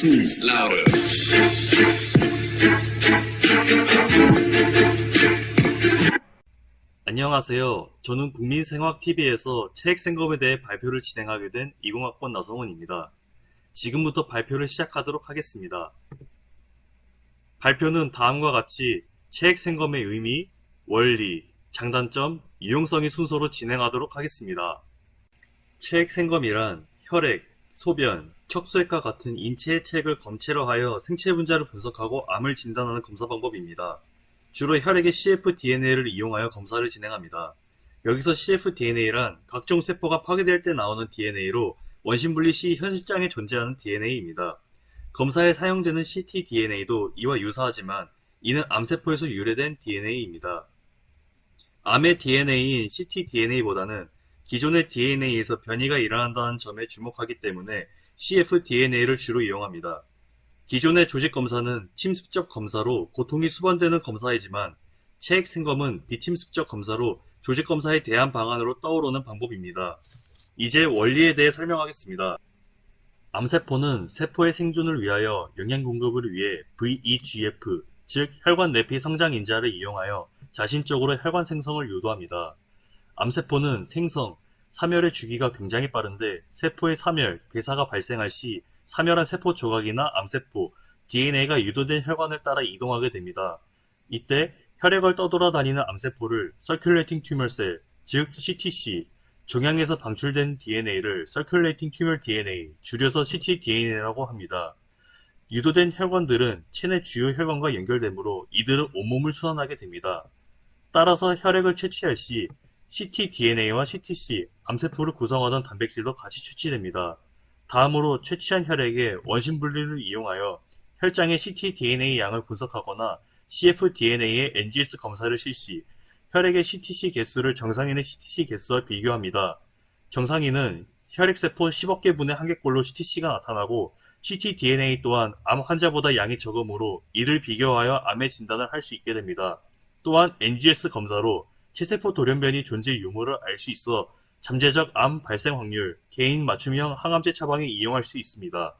tunes louder. 안녕하세요. 저는 국민생활TV에서 체액생검에 대해 발표를 진행하게 된 20학번 나성원입니다. 지금부터 발표를 시작하도록 하겠습니다. 발표는 다음과 같이 체액생검의 의미, 원리, 장단점, 유용성의 순서로 진행하도록 하겠습니다. 체액생검이란 혈액, 소변, 척수액과 같은 인체의 체액을 검체로 하여 생체 분자를 분석하고 암을 진단하는 검사 방법입니다. 주로 혈액의 cfDNA를 이용하여 검사를 진행합니다. 여기서 cfDNA란 각종 세포가 파괴될 때 나오는 DNA로 원심분리 시 현장에 존재하는 DNA입니다. 검사에 사용되는 ctDNA도 이와 유사하지만 이는 암세포에서 유래된 DNA입니다. 암의 DNA인 ctDNA보다는 기존의 DNA에서 변이가 일어난다는 점에 주목하기 때문에 cfDNA를 주로 이용합니다. 기존의 조직검사는 침습적 검사로 고통이 수반되는 검사이지만 체액생검은 비침습적 검사로 조직검사에 대한 방안으로 떠오르는 방법입니다. 이제 원리에 대해 설명하겠습니다. 암세포는 세포의 생존을 위하여 영양 공급을 위해 VEGF, 즉 혈관 내피 성장 인자를 이용하여 자신적으로 혈관 생성을 유도합니다. 암세포는 생성, 사멸의 주기가 굉장히 빠른데 세포의 사멸, 괴사가 발생할 시 사멸한 세포 조각이나 암세포, DNA가 유도된 혈관을 따라 이동하게 됩니다. 이때 혈액을 떠돌아다니는 암세포를 Circulating Tumor Cell, 즉 CTC, 종양에서 방출된 DNA를 Circulating Tumor DNA, 줄여서 ctDNA라고 합니다. 유도된 혈관들은 체내 주요 혈관과 연결되므로 이들은 온몸을 순환하게 됩니다. 따라서 혈액을 채취할 시 ctDNA와 CTC, 암세포를 구성하던 단백질도 같이 채취됩니다. 다음으로 채취한 혈액의 원심분리를 이용하여 혈장의 ctDNA 양을 분석하거나 cfDNA의 NGS 검사를 실시, 혈액의 CTC 개수를 정상인의 CTC 개수와 비교합니다. 정상인은 혈액세포 10억 개분의 한 개꼴로 CTC가 나타나고 ctDNA 또한 암 환자보다 양이 적으므로 이를 비교하여 암의 진단을 할 수 있게 됩니다. 또한 NGS 검사로 체세포 돌연변이 존재 유무를 알 수 있어 잠재적 암 발생 확률, 개인 맞춤형 항암제 처방에 이용할 수 있습니다.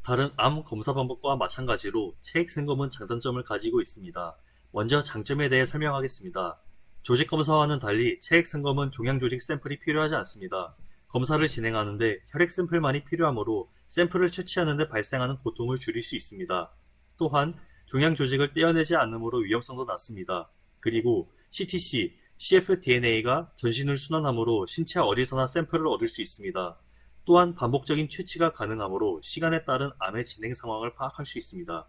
다른 암 검사 방법과 마찬가지로 체액생검은 장단점을 가지고 있습니다. 먼저 장점에 대해 설명하겠습니다. 조직검사와는 달리 체액생검은 종양조직 샘플이 필요하지 않습니다. 검사를 진행하는데 혈액 샘플만이 필요하므로 샘플을 채취하는 데 발생하는 고통을 줄일 수 있습니다. 또한 종양조직을 떼어내지 않으므로 위험성도 낮습니다. 그리고 CTC, cfDNA가 전신을 순환하므로 신체 어디서나 샘플을 얻을 수 있습니다. 또한 반복적인 채취가 가능하므로 시간에 따른 암의 진행 상황을 파악할 수 있습니다.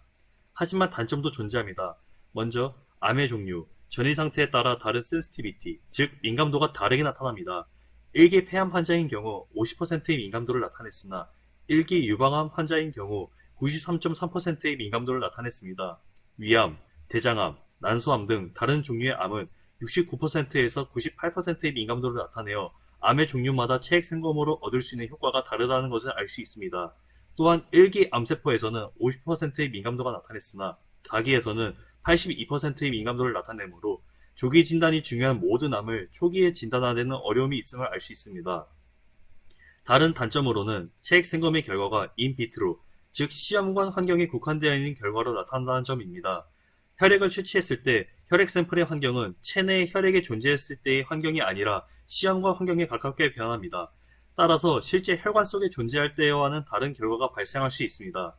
하지만 단점도 존재합니다. 먼저 암의 종류, 전이 상태에 따라 다른 센시티비티, 즉 민감도가 다르게 나타납니다. 1기 폐암 환자인 경우 50%의 민감도를 나타냈으나 1기 유방암 환자인 경우 93.3%의 민감도를 나타냈습니다. 위암, 대장암, 난소암 등 다른 종류의 암은 69%에서 98%의 민감도를 나타내어 암의 종류마다 체액생검으로 얻을 수 있는 효과가 다르다는 것을 알 수 있습니다. 또한 1기 암세포에서는 50%의 민감도가 나타냈으나 4기에서는 82%의 민감도를 나타내므로 조기 진단이 중요한 모든 암을 초기에 진단하는 데는 어려움이 있음을 알 수 있습니다. 다른 단점으로는 체액생검의 결과가 인비트로, 즉 시험관 환경에 국한되어 있는 결과로 나타난다는 점입니다. 혈액을 채취했을 때 혈액 샘플의 환경은 체내의 혈액이 존재했을 때의 환경이 아니라 시험관 환경에 가깝게 변합니다. 따라서 실제 혈관 속에 존재할 때와는 다른 결과가 발생할 수 있습니다.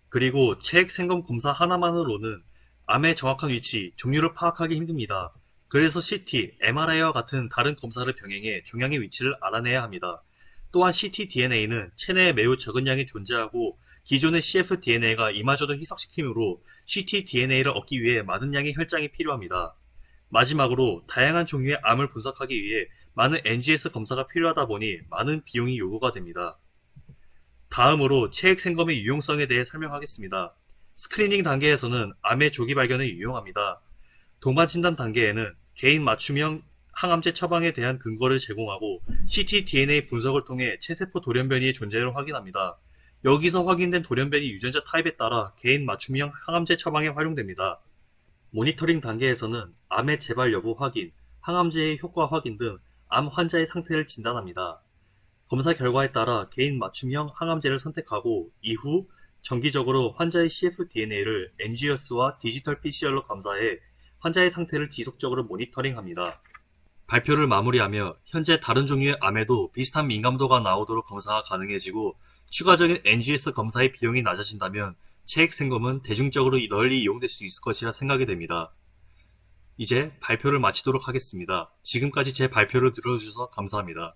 그리고 체액생검 검사 하나만으로는 암의 정확한 위치, 종류를 파악하기 힘듭니다. 그래서 CT, MRI와 같은 다른 검사를 병행해 종양의 위치를 알아내야 합니다. 또한 ctDNA는 체내에 매우 적은 양이 존재하고 기존의 cfDNA가 이마저도 희석시키므로 ctDNA를 얻기 위해 많은 양의 혈장이 필요합니다. 마지막으로 다양한 종류의 암을 분석하기 위해 많은 NGS 검사가 필요하다 보니 많은 비용이 요구가 됩니다. 다음으로 체액생검의 유용성에 대해 설명하겠습니다. 스크리닝 단계에서는 암의 조기 발견에 유용합니다. 동반 진단 단계에는 개인 맞춤형 항암제 처방에 대한 근거를 제공하고 ctDNA 분석을 통해 체세포 돌연변이의 존재를 확인합니다. 여기서 확인된 돌연변이 유전자 타입에 따라 개인 맞춤형 항암제 처방에 활용됩니다. 모니터링 단계에서는 암의 재발 여부 확인, 항암제의 효과 확인 등 암 환자의 상태를 진단합니다. 검사 결과에 따라 개인 맞춤형 항암제를 선택하고 이후 정기적으로 환자의 cfDNA를 NGS와 디지털 PCR로 검사해 환자의 상태를 지속적으로 모니터링합니다. 발표를 마무리하며 현재 다른 종류의 암에도 비슷한 민감도가 나오도록 검사가 가능해지고 추가적인 NGS 검사의 비용이 낮아진다면 체액 생검은 대중적으로 널리 이용될 수 있을 것이라 생각이 됩니다. 이제 발표를 마치도록 하겠습니다. 지금까지 제 발표를 들어주셔서 감사합니다.